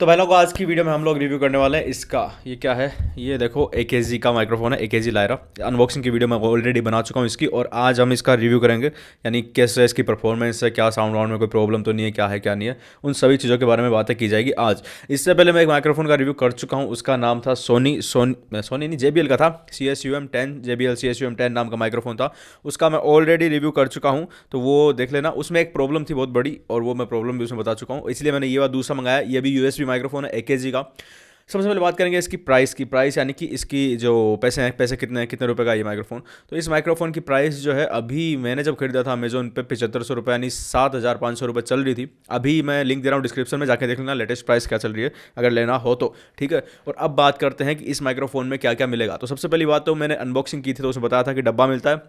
तो भाई लोग आज की वीडियो में हम लोग रिव्यू करने वाले हैं इसका। ये क्या है, ये देखो AKG का माइक्रोफोन है, AKG लायरा। अनबॉक्सिंग की वीडियो मैं ऑलरेडी बना चुका हूँ इसकी, और आज हम इसका रिव्यू करेंगे। यानी कैसे इसकी परफॉर्मेंस है, क्या साउंड वाउंड में कोई प्रॉब्लम तो नहीं है, क्या है क्या नहीं है, उन सभी चीज़ों के बारे में बातें की जाएगी आज। इससे पहले मैं एक माइक्रोफोन का रिव्यू कर चुका हूँ, उसका नाम था सोनी नहीं, JBL का था, CSUM10 JBL CSUM10 नाम का माइक्रोफोन था। उसका मैं ऑलरेडी रिव्यू कर चुका हूँ, तो वो देख लेना। उसमें एक प्रॉब्लम थी बहुत बड़ी, और वो मैं प्रॉब्लम भी उसमें बता चुका हूँ, इसलिए मैंने ये वाला दूसरा मंगाया। ये भी USB माइक्रोफोन है AKG का। सबसे पहले बात करेंगे इसकी प्राइस यानी कि इसकी जो पैसे हैं, पैसे कितने रुपए का ये माइक्रोफोन। तो इस माइक्रोफोन की प्राइस जो है, अभी मैंने जब खरीदा था अमेजोन पे 7500 रुपये यानी 7500 रुपये चल रही थी। अभी मैं लिंक दे रहा हूँ डिस्क्रिप्शन में, जाके देख लेना लेटेस्ट प्राइस क्या चल रही है अगर लेना हो तो, ठीक है। और अब बात करते हैं कि इस माइक्रोफोन में क्या क्या मिलेगा। तो सबसे पहली बात, तो मैंने अनबॉक्सिंग की थी तो उसमें बताया था कि डब्बा मिलता है।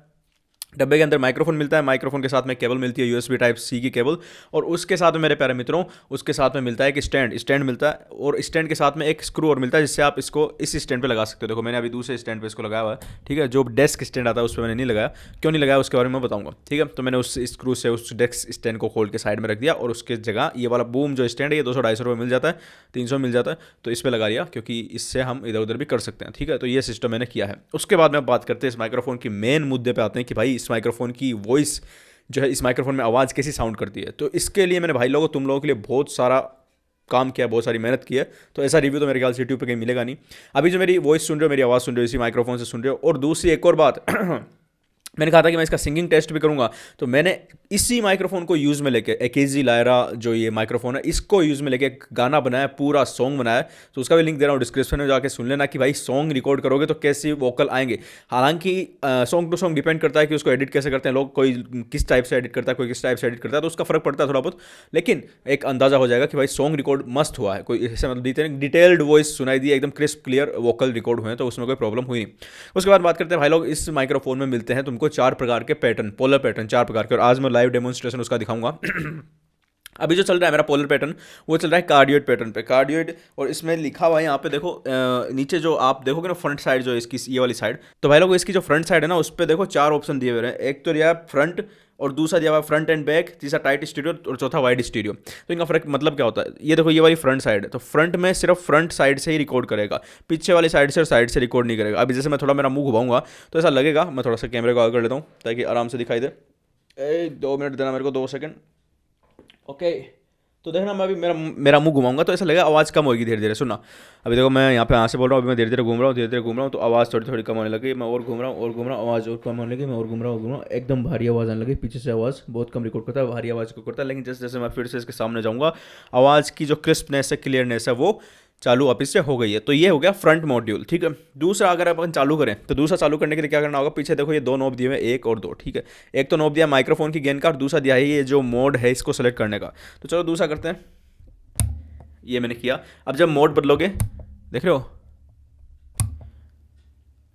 डब्बे के अंदर माइक्रोफोन मिलता है, माइक्रोफोन के साथ में केबल मिलती है, USB टाइप C की केबल। और उसके साथ में मेरे प्यारे मित्रों, उसके साथ में मिलता है एक स्टैंड मिलता है, और स्टैंड के साथ में एक स्क्रू और मिलता है, जिससे आप इसको इस स्टैंड पे लगा सकते हो। देखो मैंने अभी दूसरे स्टैंड पे इसको लगाया हुआ है, ठीक है। जो डेस्क स्टैंड आता है उस पर मैंने नहीं लगाया, क्यों नहीं लगाया उसके बारे में मैं बताऊंगा, ठीक है। तो मैंने उस स्क्रू से उस डेस्क स्टैंड को खोल के साइड में रख दिया, और उसके जगह ये वाला बूम जो स्टैंड है, ये 200-250 रुपये मिल जाता है, 300 मिल जाता है, तो इस पर लगा लिया, क्योंकि इससे हम इधर उधर भी कर सकते हैं, ठीक है। तो ये सिस्टम मैंने किया है। उसके बाद में बात करते हैं इस माइक्रोफोन की मेन मुद्दे पे आते हैं कि भाई इस माइक्रोफोन की वॉइस जो है, इस माइक्रोफोन में आवाज़ कैसी साउंड करती है। तो इसके लिए मैंने भाई लोगों, तुम लोगों के लिए बहुत सारा काम किया, बहुत सारी मेहनत की है। तो ऐसा रिव्यू तो मेरे ख्याल से यूट्यूब पे कहीं मिलेगा नहीं। अभी जो मेरी वॉइस सुन रहे हो, मेरी आवाज़ सुन रहे हो, इसी माइक्रोफोन से सुन रहे हो। और दूसरी एक और बात मैंने कहा था कि मैं इसका सिंगिंग टेस्ट भी करूंगा, तो मैंने इसी माइक्रोफोन को यूज़ में लेके, AKG लायरा जो ये माइक्रोफोन है, इसको यूज़ में लेके गाना बनाया, पूरा सॉन्ग बनाया। तो उसका भी लिंक दे रहा हूँ डिस्क्रिप्शन में, जाके सुन लेना कि भाई सॉन्ग रिकॉर्ड करोगे तो कैसे वोकल आएंगे। हालांकि सॉन्ग टू सॉन्ग डिपेंड करता है कि उसको एडिट कैसे करते हैं लोग, कोई किस टाइप से एडिट करता है, कोई किस टाइप से एडिट करता है, तो उसका फर्क पड़ता है थोड़ा बहुत। लेकिन एक अंदाजा हो जाएगा कि भाई सॉन्ग रिकॉर्ड मस्त हुआ है, कोई ऐसे मतलब डिटेल्ड वॉइस सुनाई दी, एकदम क्रिस्प क्लियर वोकल रिकॉर्ड हुए हैं, तो उसमें कोई प्रॉब्लम हुई नहीं। उसके बाद बात करते हैं भाई लोग, इस माइक्रोफोन में मिलते हैं तुमको 4 प्रकार के पैटर्न, पोलर पैटर्न 4 प्रकार के, और आज मैं लाइव डेमोन्स्ट्रेशन उसका दिखाऊंगा। अभी जो चल रहा है मेरा पोलर पैटर्न, वो चल रहा है कार्डियोइड पैटर्न पे, कार्डियोइड। और इसमें लिखा हुआ है यहाँ पे देखो, नीचे जो आप देखोगे ना फ्रंट साइड जो इसकी, ये वाली साइड, तो भाई लोग इसकी जो फ्रंट साइड है ना, उस पर देखो 4 ऑप्शन दिए हुए हैं। एक तो दिया फ्रंट, और दूसरा दिया हुआ फ्रंट एंड बैक, तीसरा टाइट स्टीरियो, और चौथा वाइड स्टीरियो। तो इनका फर्क मतलब क्या होता है, ये देखो ये वाली फ्रंट साइड है, तो फ्रंट में सिर्फ फ्रंट साइड से ही रिकॉर्ड करेगा, पीछे वाली साइड से और साइड से रिकॉर्ड नहीं करेगा। अभी जैसे मैं थोड़ा मेरा मुंह घुमाऊंगा तो ऐसा लगेगा, मैं थोड़ा सा कैमरे को आगे कर लेता हूँ ताकि आराम से दिखाई दे। 2 मिनट देना मेरे को, 2 सेकंड, ओके। तो देखना मैं अभी मेरा मेरा मुंह घुमाऊंगा तो ऐसा लगेगा आवाज़ कम होगी धीरे धीरे। सुनना, अभी देखो मैं यहाँ पे यहाँ से बोल रहा हूँ, अभी मैं धीरे धीरे घूम रहा हूँ, धीरे धीरे घूम रहा हूँ, तो आवाज़ थोड़ी थोड़ी कम होने लगी। मैं और घूम रहा हूँ और घूम रहा हूँ, आवाज़ और कम होने लगी, मैं और घूम रहा हूँ, एकदम भारी आवाज़ आने लगी। पीछे से आवाज़ बहुत कम रिकॉर्ड करता है, भारी आवाज़ को करता है। लेकिन जैसे जैसे मैं फिर से इसके सामने जाऊँगा, आवाज़ की जो क्रिस्पनेस है, क्लियरनेस है, वो चालू वापस से हो गई है। तो ये हो गया फ्रंट मॉड्यूल, ठीक है। दूसरा अगर अपन चालू करें, तो दूसरा चालू करने के लिए क्या करना होगा, पीछे देखो ये 2 नॉब दिए हुए हैं, 1 और 2, ठीक है। एक तो नॉब दिया माइक्रोफोन की गेन का, और दूसरा दिया है ये जो मोड है इसको सेलेक्ट करने का। तो चलो दूसरा करते हैं, ये मैंने किया। अब जब मोड बदलोगे, देख रहे हो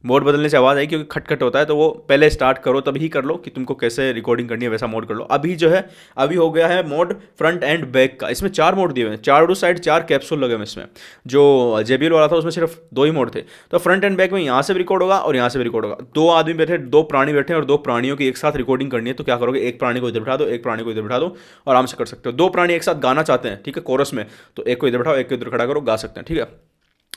मोड बदलने से आवाज़ आई, क्योंकि खटखट होता है, तो वो पहले स्टार्ट करो तभी कर लो कि तुमको कैसे रिकॉर्डिंग करनी है, वैसा मोड कर लो। अभी जो है, अभी हो गया है मोड फ्रंट एंड बैक का। इसमें 4 मोड दिए हुए हैं, चारों साइड 4 कैप्सूल लगे हुए इसमें। जो JBL वाला था उसमें सिर्फ 2 ही मोड थे। तो फ्रंट एंड बैक में यहाँ से भी रिकॉर्ड होगा और यहाँ से भी रिकॉर्ड होगा। 2 आदमी बैठे, 2 प्राणी बैठे, और 2 प्राणियों की एक साथ रिकॉर्डिंग करनी है, तो क्या करोगे, एक प्राणी को इधर बैठा दो, एक प्राणी को इधर बैठा दो, आराम से कर सकते हो। 2 प्राणी एक साथ गाना चाहते हैं, ठीक है, कोरस में, तो एक को इधर बैठाओ, एक को इधर खड़ा करो, गा सकते हैं, ठीक है।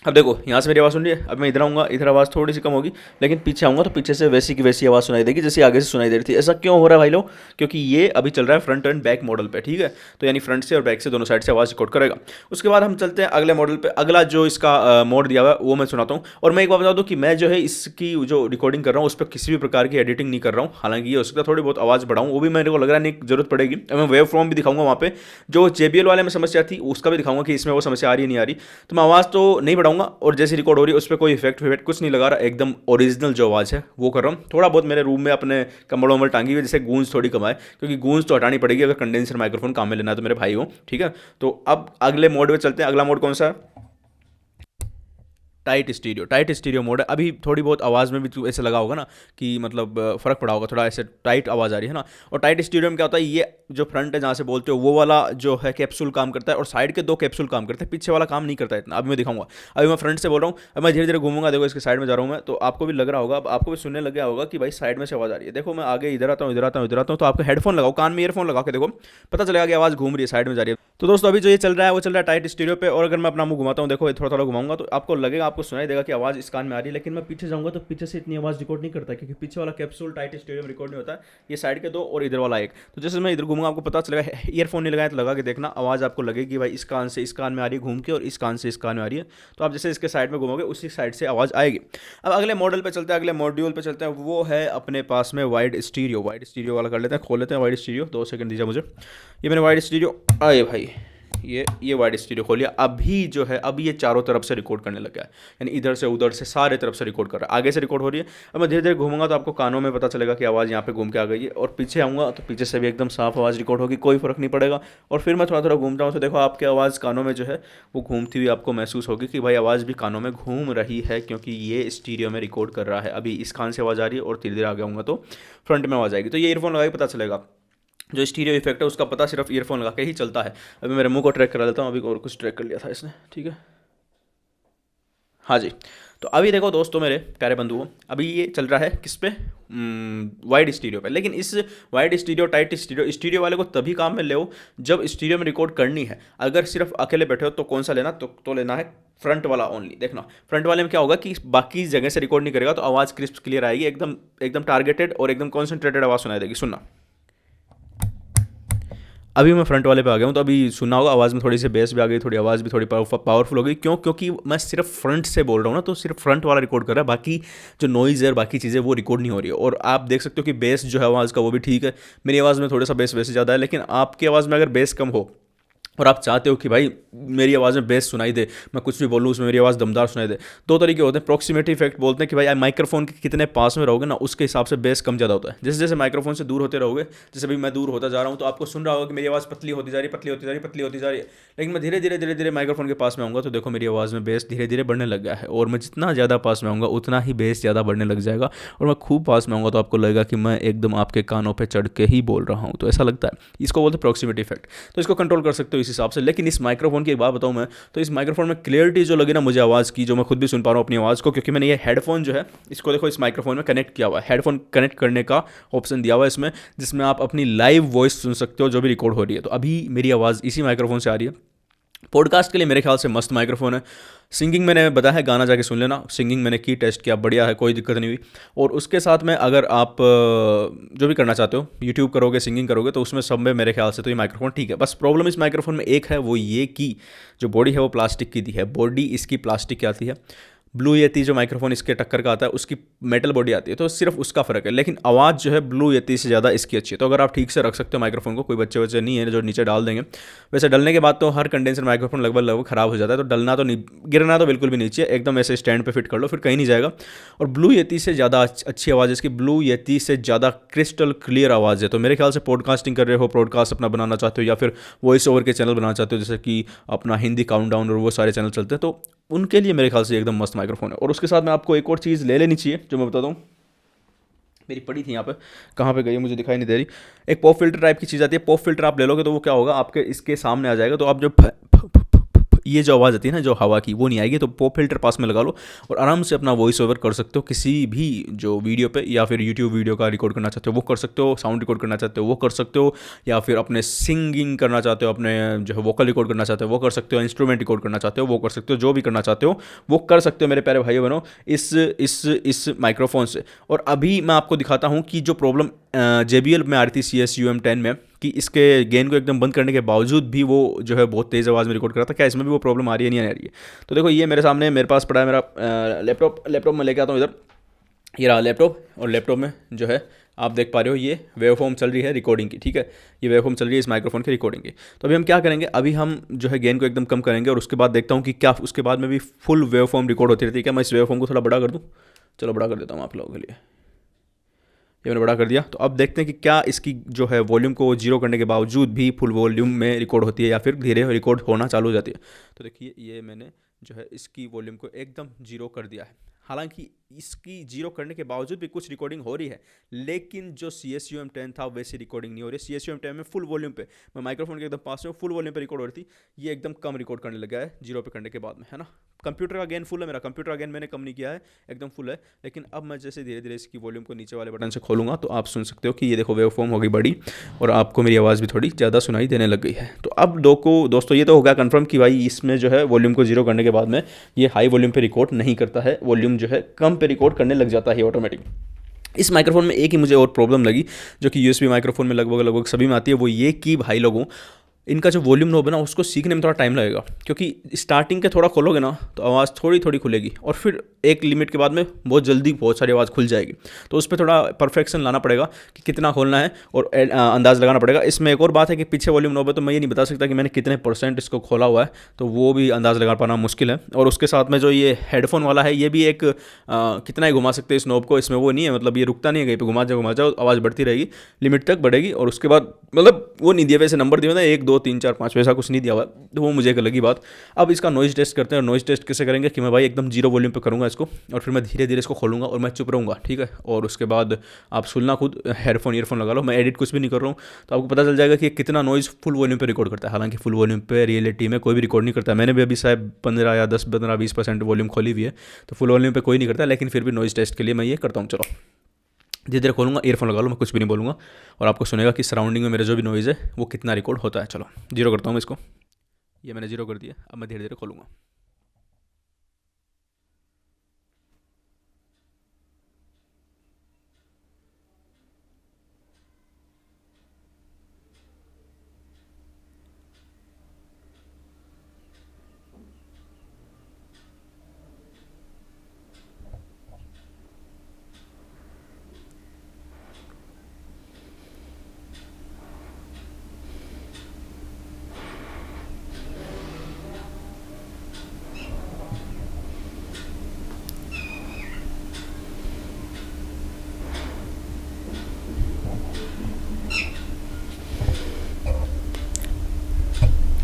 अब देखो यहाँ से मेरी आवाज़ सुन रही है, अब मैं इधर आऊँगा, इधर आवाज़ थोड़ी सी कम होगी, लेकिन पीछे आऊँगा तो पीछे से वैसी की वैसी आवाज़ सुनाई देगी जैसी आगे से सुनाई दे रही थी। ऐसा क्यों हो रहा है भाई लोग, क्योंकि ये अभी चल रहा है फ्रंट एंड बैक मॉडल पे, ठीक है। तो यानी फ्रंट से और बैक से दोनों साइड से आवाज़ रिकॉर्ड करेगा। उसके बाद हम चलते हैं अगले मॉडल पे। अगला जो इसका मोड दिया हुआ है वो मैं सुनाता हूँ। और मैं एक बात बता दूँ कि मैं जो है इसकी जो रिकॉर्डिंग कर रहा हूँ उस पर किसी भी प्रकार की एडिटिंग नहीं कर रहा हूँ। हालांकि ये हो सकता है थोड़ी बहुत आवाज़ बढ़ाऊँ, वो भी मेरे को लग रहा है नहीं जरूरत पड़ेगी। मैं वेव फॉर्म भी दिखाऊंगा वहाँ पे, जो JBL वाले में समस्या थी उसका भी दिखाऊंगा कि इसमें वो समस्या आ रही है नहीं आ रही। तो मैं आवाज़ तो नहीं बढ़ाऊंगा, और जैसे रिकॉर्ड हो रही है उस पर कोई इफेक्ट कुछ नहीं लगा रहा, एकदम ओरिजिनल जो आवाज़ है वो कर रहा हूँ। थोड़ा बहुत मेरे रूम में अपने कमरों में टांगी हुई, जैसे गूंज थोड़ी कमाए, क्योंकि गूंज तो हटानी पड़ेगी अगर कंडेंसर माइक्रोफोन काम में लेना है तो मेरे भाई हो, ठीक है। तो अब अगले मोड में चलते हैं। अगला मोड कौन सा है, टाइट स्टीरियो मोड है। अभी थोड़ी बहुत आवाज़ में भी तो ऐसे लगा होगा ना कि मतलब फ़र्क पड़ा होगा, थोड़ा ऐसे टाइट आवाज़ आ रही है ना। और टाइट स्टीरियो में क्या होता है, ये जो फ्रंट है जहाँ से बोलते हो वो वाला जो है कैप्सूल काम करता है, और साइड के 2 कैप्सूल काम करते हैं, पीछे वाला काम नहीं करता है इतना। अभी मैं दिखाऊंगा, अभी मैं फ्रंट से बोल रहा हूँ, अब मैं धीरे धीरे घूमूंगा, देखो इसके साइड में जा रहा हूँ मैं, तो आपको भी लग रहा होगा, अब आपको भी सुनने लग गया होगा कि भाई साइड में से आवाज़ आ रही है। देखो मैं आगे इधर आता हूँ, इधर आता हूँ, इधर आता हूँ, तो आपको हेडफोन लगाओ, कान में ईयरफोन लगा के देखो, पता चलेगा कि आवाज़ घूम रही है, साइड में जा रही है। तो दोस्तों अभी जो ये चल रहा है वो चल रहा है टाइट स्टीरियो पे, और अगर मैं अपना मुंह घुमाता हूँ, देखो ये थोड़ा थोड़ा घुमाऊंगा तो आपको लगेगा, आपको सुनाई देगा कि आवाज़ इस कान में आ रही है, लेकिन मैं पीछे जाऊंगा तो पीछे से इतनी आवाज़ रिकॉर्ड नहीं करता, क्योंकि पीछे वाला कैप्सूल टाइट स्टीरियो में रिकॉर्ड नहीं होता है, ये साइड के दो और इधर वाला एक। तो जैसे मैं इधर घूमूंगा आपको पता चलेगा, ईयरफोन नहीं लगाया तो लगा के देखना, आवाज़ आपको लगेगी भाई इस कान से इस कान में आ रही है घूम के, और इस कान से इस कान में आ रही है। तो आप जैसे इसके साइड में घूमोगे उसी साइड से आवाज़ आएगी। अब अगले मॉडल पे चलते हैं, अगले मॉड्यूल पे चलते हैं, वो है अपने पास में वाइड स्टीरियो। वाइड स्टीरियो वाला कर लेते हैं, खोल लेते हैं वाइड स्टीरियो, 2 सेकंड दीजिए मुझे। ये मैंने वाइड स्टीरियो आए भाई, ये वाइड स्टीरियो खोलिए। अभी जो है अभी ये चारों तरफ से रिकॉर्ड करने लगा है, यानी इधर से उधर से सारे तरफ से रिकॉर्ड कर रहा है, आगे से रिकॉर्ड हो रही है। अब मैं धीरे धीरे घूमूंगा तो आपको कानों में पता चलेगा कि आवाज़ यहाँ पे घूम के आ गई है, और पीछे आऊँगा तो पीछे से भी एकदम साफ आवाज़ रिकॉर्ड होगी, कोई फर्क नहीं पड़ेगा। और फिर मैं थोड़ा थोड़ा घूमता हूँ तो देखो आपकी आवाज़ कानों में जो है वो घूमती हुई आपको महसूस होगी कि भाई आवाज़ भी कानों में घूम रही है, क्योंकि ये स्टीरियो में रिकॉर्ड कर रहा है। अभी इस कान से आवाज़ आ रही है और धीरे धीरे आगे आऊँगा तो फ्रंट में आवाज़ आएगी। तो ये ईयरफोन लगा के पता चलेगा। जो स्टीरियो इफेक्ट है उसका पता सिर्फ ईयरफोन लगा के ही चलता है। अभी मेरे मुंह को ट्रैक करा लेता हूँ, अभी और कुछ ट्रैक कर लिया था इसने, ठीक है। हाँ जी। तो अभी देखो दोस्तों मेरे प्यारे बंधुओं, अभी ये चल रहा है किस पे, वाइड स्टीरियो पे। लेकिन इस wide stereo tight stereo stereo वाले को तभी काम में ले जब स्टीरियो में रिकॉर्ड करनी है। अगर सिर्फ अकेले बैठे हो तो कौन सा लेना, तो लेना है फ्रंट वाला ओनली। देखना फ्रंट वाले में क्या होगा कि बाकी जगह से रिकॉर्ड नहीं करेगा, तो आवाज़ क्रिस्प क्लियर आएगी, एकदम एकदम टारगेटेड और एकदम कॉन्सेंट्रेटेड आवाज़ सुनाई देगी। सुनना, अभी मैं फ्रंट वाले पे आ गया हूँ, तो अभी सुनना होगा आवाज़ में थोड़ी सी बेस भी आ गई, थोड़ी आवाज़ भी थोड़ी पावरफुल हो गई। क्यों? क्योंकि मैं सिर्फ फ्रंट से बोल रहा हूँ ना, तो सिर्फ फ्रंट वाला रिकॉर्ड कर रहा है, बाकी जो नॉइज़ है और बाकी चीज़ें वो रिकॉर्ड नहीं हो रही है। और आप देख सकते हो कि बेस जो है आवाज़ का वो भी ठीक है, मेरी आवाज़ में थोड़ा सा बेस वैसे ज़्यादा है, लेकिन आपकी आवाज़ में अगर बेस कम हो और आप चाहते हो कि भाई मेरी आवाज़ में बेस सुनाई दे, मैं कुछ भी बोलूँ उसमें मेरी आवाज़ दमदार सुनाई दे, दो तरीके होते हैं। प्रॉक्सिमिटी इफेक्ट बोलते हैं कि भाई आप माइक्रोफोन के कितने पास में रहोगे ना, उसके हिसाब से बेस कम ज़्यादा होता है। जैसे जैसे माइक्रोफोन से दूर होते रहोगे, जैसे भी मैं दूर होता जा रहा हूँ तो आपको सुन रहा होगा कि मेरी आवाज़ पतली होती जा रही है, पतली होती जा रही है, पतली होती जा रही है। लेकिन मैं धीरे धीरे धीरे धीरे माइक्रोफोन के पास में आऊँगा तो देखो मेरी आवाज़ में बेस धीरे धीरे बढ़ने लग गया है, और मैं जितना ज़्यादा पास में आऊँगा उतना ही बेस ज़्यादा बढ़ने लग जाएगा। और मैं खूब पास में आऊँगा तो आपको लगेगा कि मैं एकदम आपके कानों पर चढ़ के ही बोल रहा हूँ। तो ऐसा लगता है, इसको बोलते हैं प्रॉक्सिमिटी इफेक्ट। तो इसको कंट्रोल कर सकते हो इस हिसाब से। लेकिन इस माइक्रोफोन की एक बात बताऊं मैं, तो इस माइक्रोफोन में क्लियरिटी जो लगी ना मुझे आवाज़ की, जो मैं खुद भी सुन पा रहा हूँ अपनी आवाज़ को, क्योंकि मैंने ये हेडफोन जो है इसको देखो इस माइक्रोफोन में कनेक्ट किया हुआ है। हेडफोन कनेक्ट करने का ऑप्शन दिया हुआ है इसमें, जिसमें आप अपनी लाइव वॉइस सुन सकते हो जो भी रिकॉर्ड हो रही है। तो अभी मेरी आवाज़ इसी माइक्रोफोन से आ रही है। पॉडकास्ट के लिए मेरे ख्याल से मस्त माइक्रोफोन है। सिंगिंग मैंने बताया है, गाना जाके सुन लेना, सिंगिंग मैंने की, टेस्ट किया, बढ़िया है, कोई दिक्कत नहीं हुई। और उसके साथ में अगर आप जो भी करना चाहते हो, यूट्यूब करोगे, सिंगिंग करोगे, तो उसमें सब में मेरे ख्याल से तो ये माइक्रोफोन ठीक है। बस प्रॉब्लम इस माइक्रोफोन में एक है, वो ये कि जो बॉडी है वो प्लास्टिक की दी है। बॉडी इसकी प्लास्टिक की आती है। ब्लू येती जो माइक्रोफोन इसके टक्कर का आता है उसकी मेटल बॉडी आती है, तो सिर्फ उसका फ़र्क है। लेकिन आवाज़ जो है ब्लू येती से ज़्यादा इसकी अच्छी है। तो अगर आप ठीक से रख सकते हो माइक्रोफोन को, कोई बच्चे वच्चे नहीं है जो नीचे डाल देंगे। वैसे डलने के बाद तो हर कंडेंसर माइक्रोफोन लगभग लगभग ख़राब हो जाता है, तो डलना तो नहीं, गिरना तो बिल्कुल भी नीचे, एकदम ऐसे स्टैंड पे फिट कर लो, फिर कहीं नहीं जाएगा। और ब्लू येती से ज़्यादा अच्छी आवाज़ इसकी, ब्लू येती से ज़्यादा क्रिस्टल क्लियर आवाज़ है। तो मेरे ख्याल से पॉडकास्टिंग कर रहे हो, पॉडकास्ट अपना बनाना चाहते हो, या फिर वॉइस ओवर के चैनल बनाना चाहते हो, जैसे कि अपना हिंदी काउंटडाउन और वो सारे चैनल चलते हैं, तो उनके लिए मेरे ख्याल से एकदम मस्त माइक्रोफोन है। और उसके साथ में आपको एक और चीज़ ले लेनी चाहिए जो मैं बताता हूँ, मेरी पड़ी थी यहाँ पे, कहाँ पे गई मुझे दिखाई नहीं दे रही। एक पॉप फिल्टर टाइप की चीज़ आती है, पॉप फिल्टर आप ले लोगे तो वो क्या होगा, आपके इसके सामने आ जाएगा, तो आप जो ये जो आवाज़ आती है ना जो हवा की, वो नहीं आएगी। तो पॉप फिल्टर पास में लगा लो और आराम से अपना वॉइस ओवर कर सकते हो किसी भी जो वीडियो पे, या फिर यूट्यूब वीडियो का रिकॉर्ड करना चाहते हो वो कर सकते हो, साउंड रिकॉर्ड करना चाहते हो वो कर सकते हो, या फिर अपने सिंगिंग करना चाहते हो, अपने जो है वोकल रिकॉर्ड करना चाहते हो वो कर सकते हो, इंस्ट्रूमेंट रिकॉर्ड करना चाहते हो वो कर सकते हो, जो भी करना चाहते हो वो कर सकते हो मेरे प्यारे भाइयों बहनों इस माइक्रोफोन से। और अभी मैं आपको दिखाता हूँ कि जो प्रॉब्लम JBL में आ रही थी CS-UM10 में, कि इसके गेन को एकदम बंद करने के बावजूद भी वो जो है बहुत तेज़ आवाज़ में रिकॉर्ड कर रहा था, क्या इसमें भी वो प्रॉब्लम आ रही है नहीं आ रही है। तो देखो ये मेरे सामने मेरे पास पड़ा है मेरा लैपटॉप में लेके आता हूँ इधर, ये रहा लैपटॉप, और लैपटॉप में जो है आप देख पा रहे हो ये वेवफॉर्म चल रही है रिकॉर्डिंग की, ठीक है, ये वेवफॉर्म चल रही है इस माइक्रोफोन की रिकॉर्डिंग की। तो अभी हम क्या करेंगे, अभी हम जो है गेन को एकदम कम करेंगे, और उसके बाद देखता हूँ कि क्या उसके बाद में भी फुल वेवफॉर्म रिकॉर्ड होती रहती है क्या। मैं इस वेवफॉर्म को थोड़ा बड़ा कर दूँ, चलो बड़ा कर देता हूँ आप लोगों के लिए, ये मैंने बड़ा कर दिया। तो अब देखते हैं कि क्या इसकी जो है वॉल्यूम को जीरो करने के बावजूद भी फुल वॉल्यूम में रिकॉर्ड होती है, या फिर धीरे रिकॉर्ड होना चालू हो जाती है। तो देखिए ये मैंने जो है इसकी वॉल्यूम को एकदम जीरो कर दिया है। हालांकि इसकी जीरो करने के बावजूद भी कुछ रिकॉर्डिंग हो रही है, लेकिन जो CS-UM10 था वैसी रिकॉर्डिंग नहीं हो रही। CS-UM10 में फुल वॉल्यूम पे, मैं माइक्रोफोन के एकदम पास में फुल वॉल्यूम पे रिकॉर्ड हो रही थी, ये एकदम कम रिकॉर्ड करने लगा है जीरो पे करने के बाद में, है ना। कंप्यूटर का गेन फुल है मेरा, कंप्यूटर का गेन मैंने कम नहीं किया है, एकदम फुल है। लेकिन अब मैं जैसे धीरे धीरे इसकी वॉल्यूम को नीचे वाले बटन से खोलूँगा तो आप सुन सकते हो कि ये देखो वेव फॉर्म हो गई बड़ी, और आपको मेरी आवाज़ भी थोड़ी ज़्यादा सुनाई देने लग गई है। तो अब दोस्तों ये तो हो गया कन्फर्म कि भाई इसमें जो है वॉल्यूम को जीरो करने के बाद में ये हाई वॉल्यूम पे रिकॉर्ड नहीं करता है, वॉल्यूम जो है कम पे रिकॉर्ड करने लग जाता है ऑटोमेटिक। इस माइक्रोफोन में एक ही मुझे और प्रॉब्लम लगी, जो कि यूएसबी माइक्रोफोन में लगभग लगभग सभी में आती है, वो ये कि भाई लोगों, इनका जो वॉल्यूम नॉब है ना उसको सीखने में थोड़ा टाइम लगेगा, क्योंकि स्टार्टिंग के थोड़ा खोलोगे ना तो आवाज़ थोड़ी थोड़ी खुलेगी, और फिर एक लिमिट के बाद में बहुत जल्दी बहुत सारी आवाज़ खुल जाएगी। तो उस पर थोड़ा परफेक्शन लाना पड़ेगा कि कितना खोलना है, और अंदाज़ लगाना पड़ेगा। इसमें एक और बात है कि पीछे वॉल्यूम नॉब है, तो मैं ये नहीं बता सकता कि मैंने कितने % इसको खोला हुआ है, तो वो भी अंदाज़ लगा पाना मुश्किल है। और उसके साथ में जो ये हेडफोन वाला है, ये भी एक कितना ही घुमा सकते हैं इस नॉब को, इसमें वो नहीं है, मतलब ये रुकता नहीं है, कहीं पर घुमा जाओ आवाज़ बढ़ती रहेगी, लिमिट तक बढ़ेगी। और उसके बाद मतलब वो नहीं दिया वैसे नंबर दिया ना 1 2 3 4 5 वैसा कुछ नहीं दिया हुआ, तो वो मुझे एक लगी बात। अब इसका नॉइज़ टेस्ट करते हैं। नॉइज़ टेस्ट कैसे करेंगे कि मैं भाई एकदम जीरो वॉल्यूम पे करूँगा इसको, और फिर मैं धीरे धीरे इसको खोलूँगा और मैं चुप रहूँगा, ठीक है। और उसके बाद आप सुनना खुद, हेडफोन ईयरफोन लगा लो, मैं एडिट कुछ भी नहीं कर रहा हूँ, तो आपको पता चल जाएगा कि कितना नॉइज़ फुल वॉल्यूम पे रिकॉर्ड करता है। हालांकि फुल वॉल्यूम पे रियलिटी में कोई भी रिकॉर्ड नहीं करता है। मैंने भी अभी शायद 15 या 10 15 20% वॉल्यूम खोली हुई है, तो फुल वॉल्यूम पे कोई नहीं करता, लेकिन फिर भी नॉइज़ टेस्ट के लिए मैं ये करता हूँ। चलो धीरे धीरे खोलूँगा, ईयरफोन लगा लो, मैं कुछ भी नहीं बोलूँगा, और आपको सुनेगा कि सराउंडिंग में मेरा जो भी नॉइज़ है वो कितना रिकॉर्ड होता है। चलो जीरो करता हूँ मैं इसको, ये मैंने जीरो कर दिया। अब मैं धीरे धीरे खोलूँगा।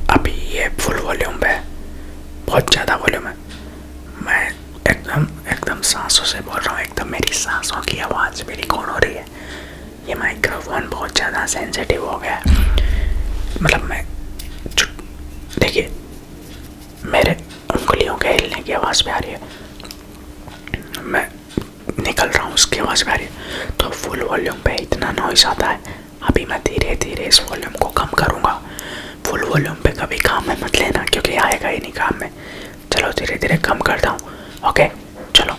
अभी ये फुल वॉल्यूम पे, बहुत ज़्यादा वॉल्यूम है, मैं एकदम एकदम सांसों से बोल रहा हूँ, एकदम मेरी सांसों की आवाज़ मेरी कौन हो रही है। ये माइक्रोफोन बहुत ज़्यादा सेंसिटिव हो गया है, मतलब मैं देखिए मेरे उंगलियों के हिलने की आवाज़ भी आ रही है, मैं निकल रहा हूँ उसकी आवाज़ भी आ रही है। तो फुल वॉल्यूम पे इतना नॉइज़ आता है। अभी मैं धीरे धीरे इस वॉल्यूम को कम करूँगा। फुल वॉल्यूम पे कभी काम में मत लेना, क्योंकि आएगा ही नहीं काम में। चलो धीरे धीरे कम करता हूँ, ओके चलो।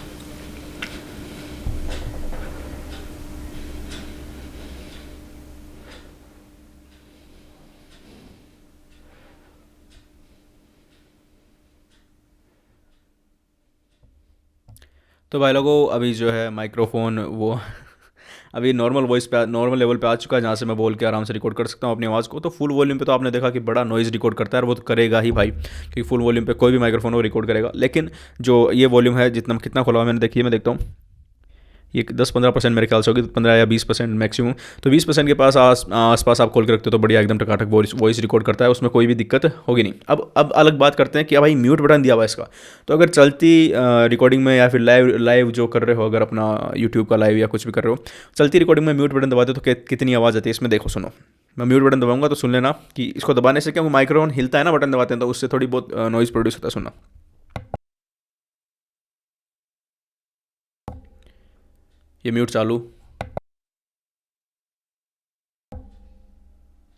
तो भाई लोगों, अभी जो है माइक्रोफोन वो अभी नॉर्मल वॉइस पे, नॉर्मल लेवल पे आ चुका है, जहाँ से मैं बोल के आराम से रिकॉर्ड कर सकता हूँ अपनी आवाज़ को। तो फुल वॉल्यूम पे तो आपने देखा कि बड़ा नॉइज़ रिकॉर्ड करता है, और वो तो करेगा ही भाई, क्योंकि फुल वॉल्यूम पे कोई भी माइक्रोफोन वो रिकॉर्ड करेगा। लेकिन जो ये वॉल्यूम है, जितना कितना खोला हुआ मैंने, देखिए मैं देखता हूँ, ये 10-15% मेरे ख्याल से होगी, 15 या 20% मैक्सिमम। तो 20% के पास आसपास आप खोल के रखते हो तो बढ़िया एकदम टकाटक वॉइस रिकॉर्ड करता है, उसमें कोई भी दिक्कत होगी नहीं। अब अलग बात करते हैं कि भाई म्यूट बटन दिया हुआ है इसका, तो अगर चलती रिकॉर्डिंग में या फिर लाइव जो कर रहे हो, अगर अपना यूट्यूब का लाइव या कुछ भी कर रहे हो, चलती रिकॉर्डिंग में म्यूट बटन दबाते हो तो कितनी आवाज़ आती है इसमें, देखो सुनो। मैं म्यूट बटन दबाऊंगा तो सुन लेना कि इसको दबाने से, क्योंकि माइक्रोफोन हिलता है ना बटन दबाते हैं, तो उससे थोड़ी बहुत नॉइज़ प्रोड्यूस होता है, सुनना। ये म्यूट चालू,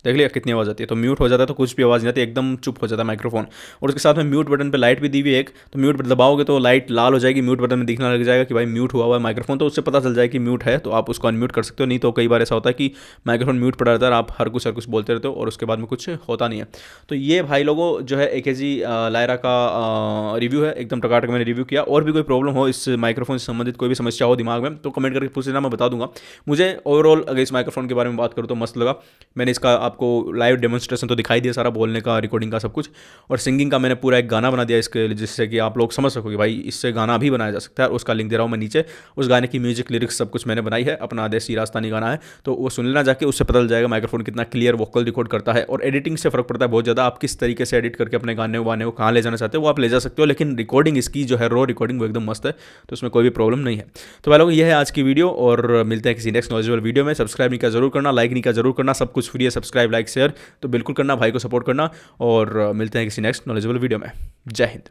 देख लिया कितनी आवाज़ आती है। तो म्यूट हो जाता है तो कुछ भी आवाज़ नहीं आती, एकदम चुप हो जाता है माइक्रोफोन। और उसके साथ में म्यूट बटन पे लाइट भी दी हुई है एक, तो म्यूट बटन दबाओगे तो लाइट लाल हो जाएगी, म्यूट बटन में दिखने लग जाएगा कि भाई म्यूट हुआ हुआ है माइक्रोफोन, तो उससे पता चल जाए कि म्यूट है, तो आप उसको अनम्यूट कर सकते हो। नहीं तो कई बार ऐसा होता है कि माइक्रोफोन म्यूट पड़ा रहता है, आप हर कुछ बोलते रहते हो और उसके बाद में कुछ होता नहीं है। तो ये भाई लोगों जो है AKG लायरा का रिव्यू है, एकदम टकाटक मैंने रिव्यू किया। और भी कोई प्रॉब्लम हो इस माइक्रोफोन से संबंधित, कोई भी समस्या हो दिमाग में, तो कमेंट करके पूछ लेना, मैं बता दूंगा। मुझे ओवरऑल अगर इस माइक्रोफोन के बारे में बात करूँ तो मस्त लगा। मैंने इसका आपको लाइव डेमोन्स्ट्रेशन तो दिखाई दिया सारा, बोलने का, रिकॉर्डिंग का, सब कुछ। और सिंगिंग का मैंने पूरा एक गाना बना दिया इसके लिए, जिससे कि आप लोग समझ सको कि भाई इससे गाना भी बनाया जा सकता है। उसका लिंक दे रहा हूँ मैं नीचे। उस गाने की म्यूजिक, लिरिक्स सब कुछ मैंने बनाई है, अपना देसी राजस्थानी गाना है, तो वो सुन लेना जाके, उससे पता चल जाएगा माइक्रोफोन कितना क्लियर वोकल रिकॉर्ड करता है। और एडिटिंग से फर्क पड़ता है बहुत ज़्यादा, आप किस तरीके से एडिट करके अपने गाने वाने को कहाँ ले जाना चाहते हो वो आप ले जा सकते हो, लेकिन रिकॉर्डिंग इसकी जो है रॉ रिकॉर्डिंग वो एकदम मस्त है, तो उसमें कोई भी प्रॉब्लम नहीं है। तो भाई लोग ये है आज की वीडियो, और मिलते हैं किसी नेक्स्ट नॉलेजेबल वीडियो में। सब्सक्राइब नहीं किया जरूर करना, लाइक नहीं किया जरूर करना, सब कुछ फ्री है, सब्सक्राइब, लाइक, शेयर तो बिल्कुल करना, भाई को सपोर्ट करना, और मिलते हैं किसी नेक्स्ट नॉलेजेबल वीडियो में। जय हिंद।